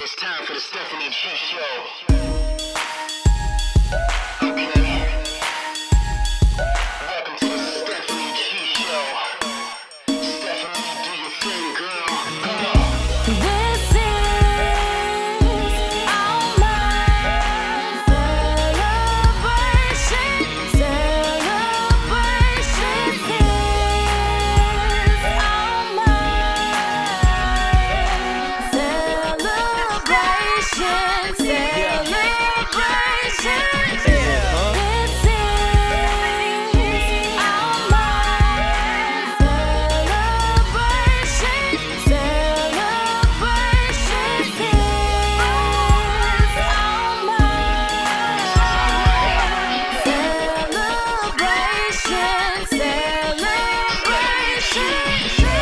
It's time for the Stephanie G Show. Okay. Welcome to the Stephanie G Show. Stephanie, do your thing, girl. Come on. This is our celebration. Celebration is our celebration. Celebration. This is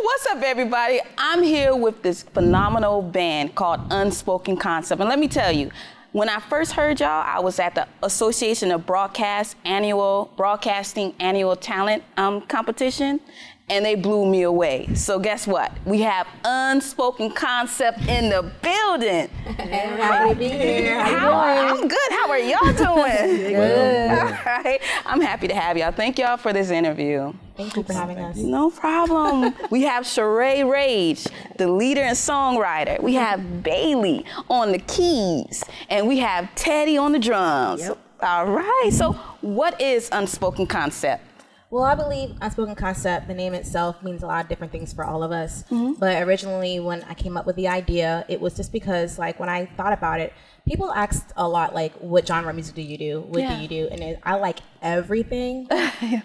What's up, everybody? I'm here with this phenomenal band called Unspoken Concept. And let me tell you, when I first heard y'all, I was at the Association of Broadcasting Annual Talent competition, and they blew me away. So guess what? We have Unspoken Concept in the building. Happy to be here. How you doing? I'm good. How are y'all doing? Good. All right. I'm happy to have y'all. Thank y'all for this interview. Thank you for having us. No problem. We have Sheree Rage, the leader and songwriter. We have Bailey on the keys, and we have Teddy on the drums. Yep. All right. So what is Unspoken Concept? Well, I believe Unspoken Concept, the name itself, means a lot of different things for all of us. But originally, when I came up with the idea, it was just because, like, when I thought about it, people asked a lot, like, what genre of music do you do? What do you do? And I like everything.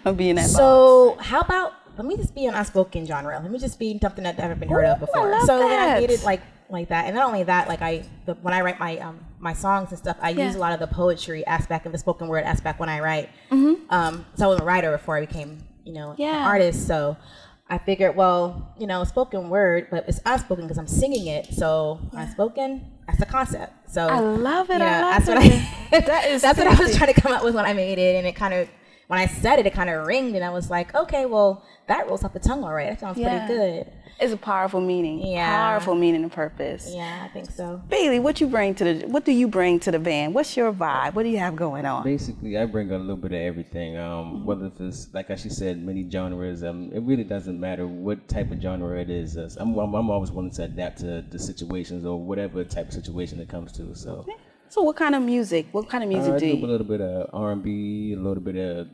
I'll be in that box. So how about, let me just be an unspoken genre. Let me just be something that I've never been heard of before. I love so then I that. made it like that. And not only that, like when I write my songs and stuff, I use a lot of the poetry aspect and the spoken word aspect when I write. So I was a writer before I became, an artist. So I figured, well, spoken word, but it's unspoken because I'm singing it. So unspoken, that's the concept. So I love it. that's what that's what I was trying to come up with when I made it, and it kind of, when I said it, it kind of ringed, and I was like, okay, well, that rolls off the tongue all right. That sounds pretty good. It's a powerful meaning. Yeah. Powerful meaning and purpose. Yeah, I think so. Bailey, what do you bring to the band? What's your vibe? What do you have going on? Basically, I bring a little bit of everything. Whether it's, like she said, many genres. It really doesn't matter what type of genre it is. I'm always willing to adapt to the situations or whatever type of situation it comes to. So what kind of music? What kind of music do I you? do a little bit of R&B, a little bit of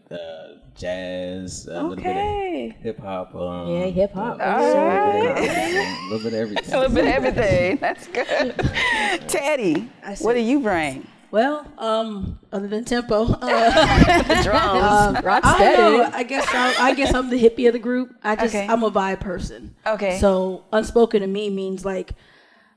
jazz, a little bit of hip hop. Hip hop. All right. A little bit of everything. A little bit of everything. That's good. Teddy, what do you bring? Well, other than tempo, Drums. Rock I steady. don't know. I guess I'm the hippie of the group. Okay. I'm a vibe person. Okay. So unspoken to me means, like,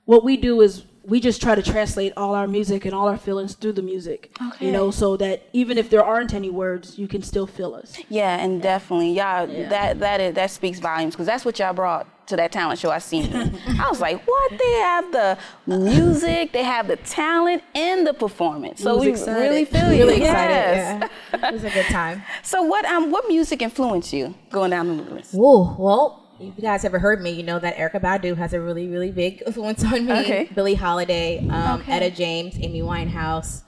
what we do is we just try to translate all our music and all our feelings through the music. Okay. So that even if there aren't any words, you can still feel us. Yeah, and definitely, y'all, that speaks volumes, because that's what y'all brought to that talent show I seen. I was like, what? They have the music, they have the talent, and the performance. So we really feel you. Really Yes. excited. Yeah. It was a good time. So what music influenced you going down the list? Whoa, well, if you guys ever heard me, you know that Erykah Badu has a really, really big influence on me. Okay. Billie Holiday, Etta James, Amy Winehouse,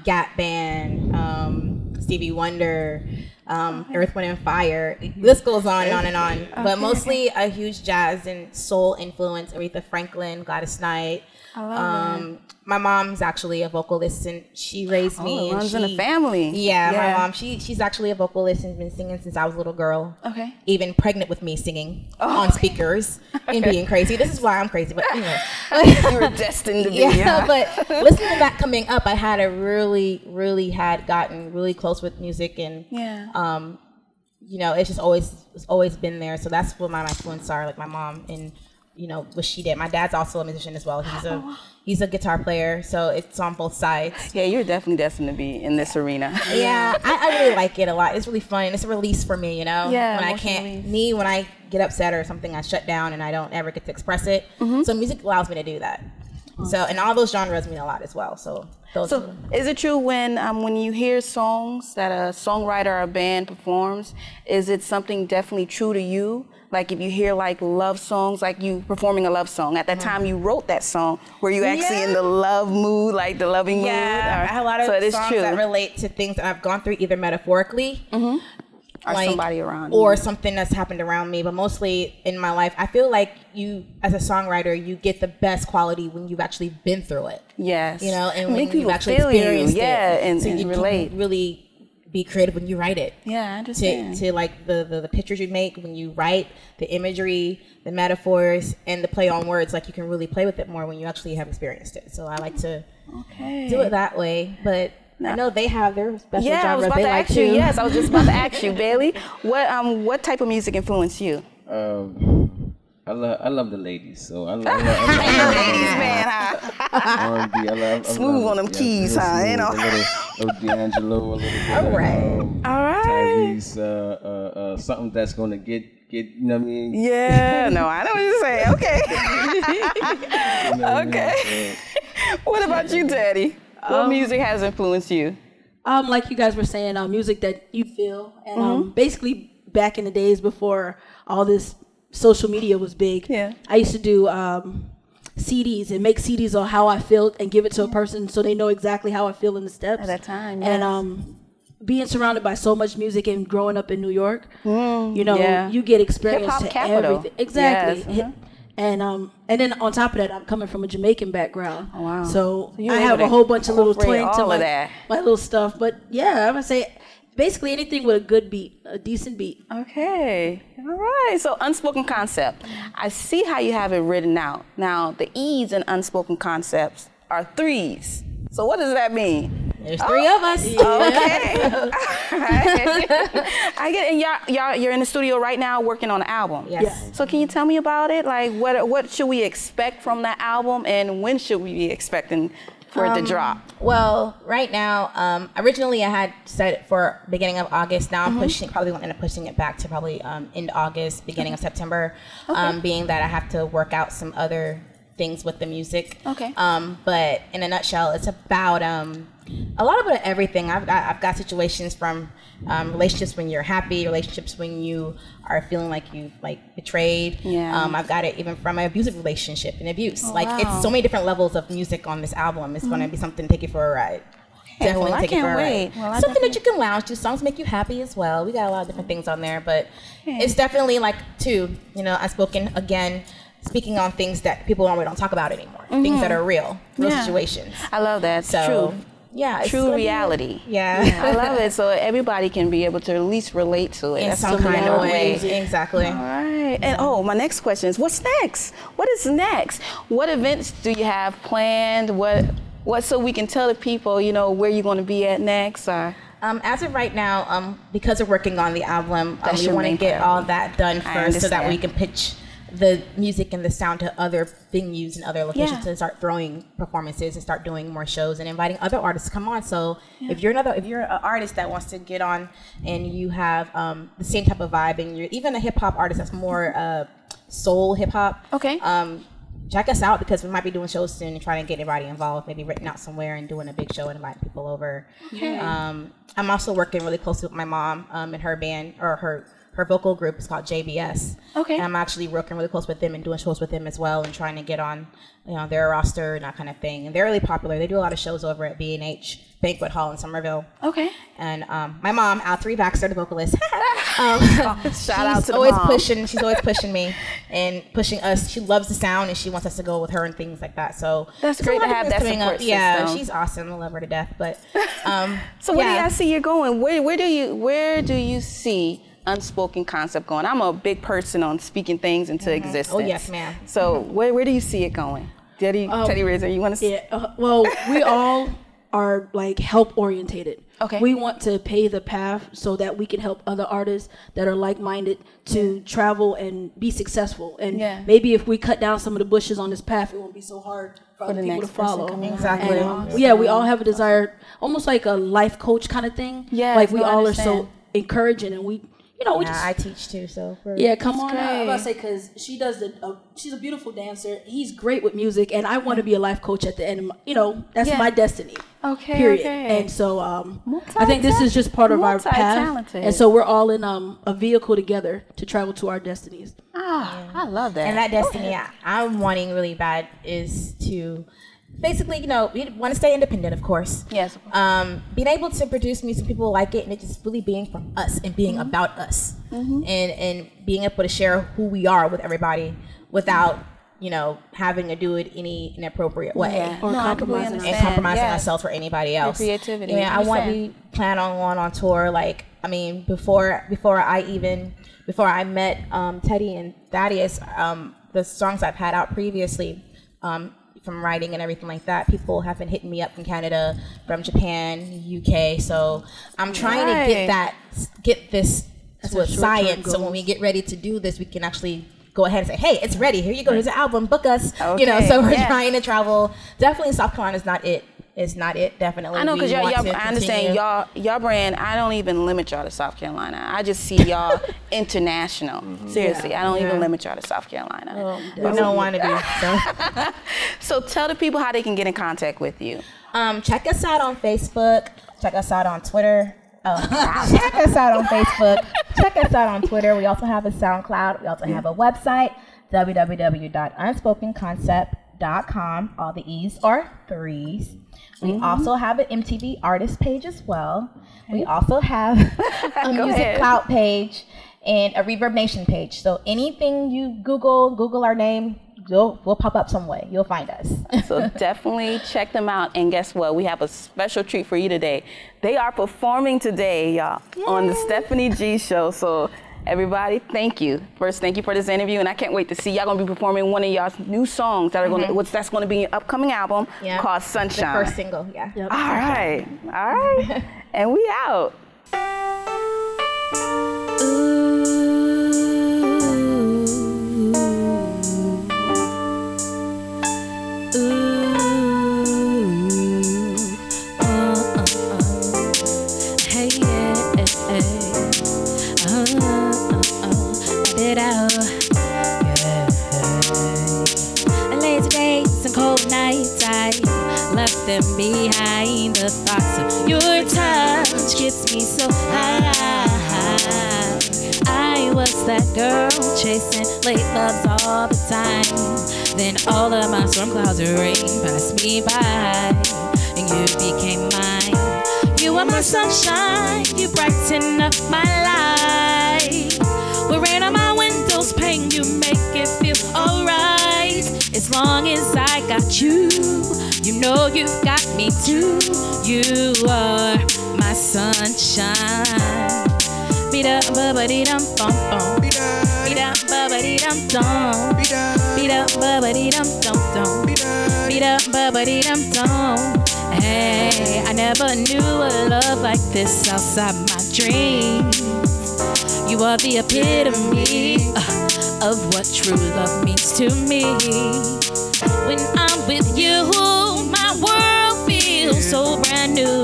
Gap Band, Stevie Wonder, Earth, Wind and Fire. List goes on and on and on. Okay. But mostly a huge jazz and soul influence. Aretha Franklin, Gladys Knight. I love My mom's actually a vocalist, and she raised me. it runs in and the family. Yeah, my mom. She's actually a vocalist and been singing since I was a little girl. Okay. Even pregnant with me singing on speakers and being crazy. This is why I'm crazy, but anyway. You were destined to be. Yeah, but listening to that coming up, I had had gotten really close with music, and it's just always been there. So that's what my influences are, like my mom and what she did. My dad's also a musician as well. He's a guitar player, so it's on both sides. Yeah, you're definitely destined to be in this arena. Yeah, I really like it a lot. It's really fun. It's a release for me, Yeah, when I can't, when I get upset or something, I shut down and I don't ever get to express it. So music allows me to do that. So, and all those genres mean a lot as well. So So is it true when you hear songs that a songwriter or a band performs, is it something definitely true to you? Like if you hear like love songs, like you performing a love song, at that time you wrote that song, were you actually in the love mood, like the loving mood? Yeah, I have a lot of songs true. that relate to things that I've gone through, either metaphorically, or like, somebody around or you. something that's happened around me, but mostly in my life. I feel like you, as a songwriter, you get the best quality when you've actually been through it. Yes. You know, and Make when you've people actually feel you, experienced it. and, so and you relate. can really be creative when you write it. Yeah, I understand. To like the pictures you make when you write, the imagery, the metaphors, and the play on words. Like you can really play with it more when you actually have experienced it. So I like to do it that way. But I know they have their special I was genres about they to like ask you. too. Yes, I was just about to ask you, Bailey. What type of music influenced you? I love the ladies, so I love Ladies, man, huh? R&B. I love Smooth on them keys, real huh? You know. A little D'Angelo, a little bit All right. All right. Tyrese, something that's gonna get. You know what I mean? Yeah, no, I know what you're saying. Okay. You know what I mean? Okay. What about you, Daddy? What music has influenced you? Like you guys were saying, music that you feel, and basically back in the days before all this social media was big, I used to do CDs and make CDs on how I feel and give it to a person so they know exactly how I feel in the steps. At that time, yes. And being surrounded by so much music and growing up in New York, you know, you get experience Hip-hop to capital. everything. Exactly. Yes, And then on top of that, I'm coming from a Jamaican background. Oh, wow. So you I were have able a to whole bunch of little incorporate twang to all of that. my little stuff. But yeah, I'm gonna say basically anything with a good beat, a decent beat. Okay. All right. So unspoken concept. I see how you have it written out. Now, the E's in unspoken concepts are threes. So what does that mean? There's three of us. Okay. All right. I get and you're in the studio right now working on an album. Yes. So can you tell me about it? Like what should we expect from that album, and when should we be expecting for it to drop? Well, right now, originally I had set it for beginning of August. Now I'm probably going to end up pushing it back to probably end August, beginning of September, being that I have to work out some other things with the music. Okay. But in a nutshell, it's about a lot of everything. I've got situations from relationships when you're happy, relationships when you are feeling like you betrayed. Yeah. I've got it even from an abusive relationship and abuse. Oh, like wow. it's so many different levels of music on this album. It's going to be something to take you for a ride. Definitely well, I take you for a can't wait. ride. Well, I Something that you can lounge to. Songs make you happy as well. We got a lot of different things on there, but it's definitely unspoken again. Speaking on things that people normally don't talk about anymore, things that are real situations. I love that. So, True. Yeah, it's True gonna be- reality. Yeah, I love it. So everybody can be able to at least relate to it. in That's some the kind of way. way. Exactly. All right. And my next question is, what's next? What is next? What events do you have planned? What so we can tell the people, where you're going to be at next? Or As of right now, because we're working on the album, That's we your want to main get priority. all that done first so that understand. we can pitch the music and the sound to other venues and other locations to start throwing performances and start doing more shows and inviting other artists to come on. So if you're an artist that wants to get on and you have the same type of vibe and you're even a hip hop artist that's more soul hip hop, Okay. check us out because we might be doing shows soon and trying to get everybody involved, maybe written out somewhere and doing a big show and inviting people over. Okay. I'm also working really closely with my mom and her band or her vocal group is called JBS. Okay. And I'm actually working really close with them and doing shows with them as well and trying to get on their roster and that kind of thing. And they're really popular. They do a lot of shows over at B&H Banquet Hall in Somerville. Okay. And my mom, Althea Baxter, the vocalist, Shout out to the always mom. she's always pushing me and pushing us. She loves the sound and she wants us to go with her and things like that. So That's there's great a lot to of have things that coming up. support Yeah, system. she's awesome. I love her to death. But So where do y'all see you going? Where do you see unspoken concept going? I'm a big person on speaking things into existence. Oh, yes, ma'am. So where do you see it going? Teddy Razor, you want to see? Yeah. Well, we all are help orientated. Okay. We want to pave the path so that we can help other artists that are like-minded to travel and be successful. And maybe if we cut down some of the bushes on this path, it won't be so hard for other the people to next person follow. coming Exactly. And, we all have a desire, almost like a life coach kind of thing. Yes, Like we no, I all are so understand. encouraging, and we you know, I teach too, so come on. I'm about to say because she does she's a beautiful dancer. He's great with music, and I want to be a life coach at the end of that's my destiny. Okay. Period. And so I think this is just part of our path, and so we're all in a vehicle together to travel to our destinies. I love that. And that destiny I'm wanting really bad is to basically, we want to stay independent, of course. Yes. Being able to produce music, people like it, and it just really being from us and being about us, and being able to share who we are with everybody without, having to do it any inappropriate way or compromising ourselves for anybody else. Your creativity. Yeah, we plan on going on tour. Like, I mean, before I met Teddy and Thaddeus, the songs I've had out previously. From writing and everything like that, people have been hitting me up from Canada, from Japan, UK. So I'm trying to get this to a science. So when we get ready to do this, we can actually go ahead and say, "Hey, it's ready. Here you go. Here's an album. Book us." Okay. So we're trying to travel. Definitely, South Carolina is not it. It's not it. Definitely. I know, because I understand y'all brand. I don't even limit y'all to South Carolina. I just see y'all international. Seriously, I don't even limit y'all to South Carolina. We don't want to be. So tell the people how they can get in contact with you. Check us out on Facebook. Check us out on Twitter. Check us out on Facebook. Check us out on Twitter. We also have a SoundCloud. We also have a website, www.unspokenconcept.com. All the E's are 3s. We also have an MTV artist page as well. We also have a Music Cloud page and a Reverb Nation page. So anything you Google our name, we'll pop up some way. You'll find us. So definitely check them out. And guess what? We have a special treat for you today. They are performing today, y'all, on the Stephanie G Show. So everybody, thank you. First, thank you for this interview, and I can't wait to see y'all gonna be performing one of y'all's new songs that are that's gonna be in your upcoming album called Sunshine. The first single, yeah. Yep. All right, and we out. Them behind, the thoughts of your touch gets me so high. I was that girl chasing late loves all the time. Then all of my storm clouds of rain passed me by, and you became mine. You are my sunshine, you brighten up my life. With rain on my windows pane, you make it feel alright. As long as I got you, you know you've got me too. You are my sunshine. Beat up, bubbly dum bum bum. Beat up, bubbly dum dum. Beat up, bubbly dum dum dum. Beat up, bubbly dum dum. Hey, I never knew a love like this outside my dreams. You are the epitome of what true love means to me. When I'm with you, my world feels so brand new,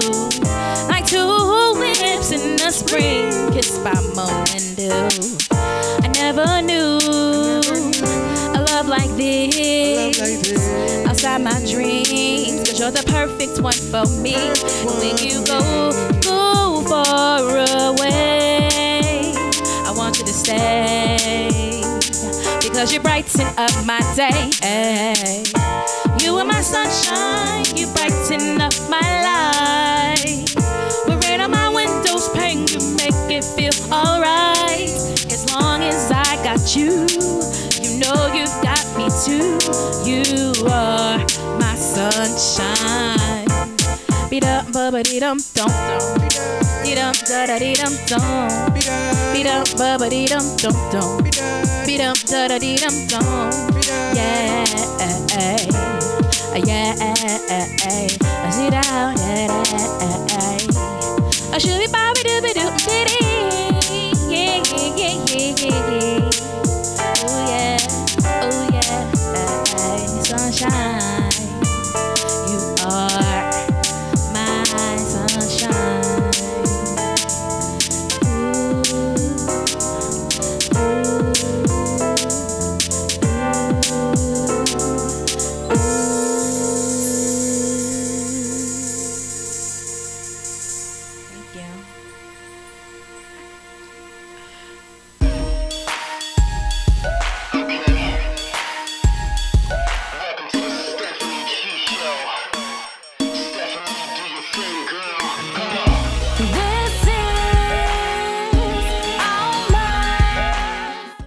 like tulips in the spring, kissed by moon and dew. I never knew a love like this outside my dreams, 'cause you're the perfect one for me. When you go far away, I want you to stay, because you brighten up my day. You are my sunshine, you brighten up my life. With rain on my windows pane, you make it feel alright. As long as I got you, you know you've got me too. You are my sunshine. Beat up, bubbly dum dum dum. Beat up, da da dee dum dum. Beat up, bubbly dum dum dum. Beat up, da da dee dum dum. Yeah, yeah, I see down, yeah, I should be Bobby Doobie Doo.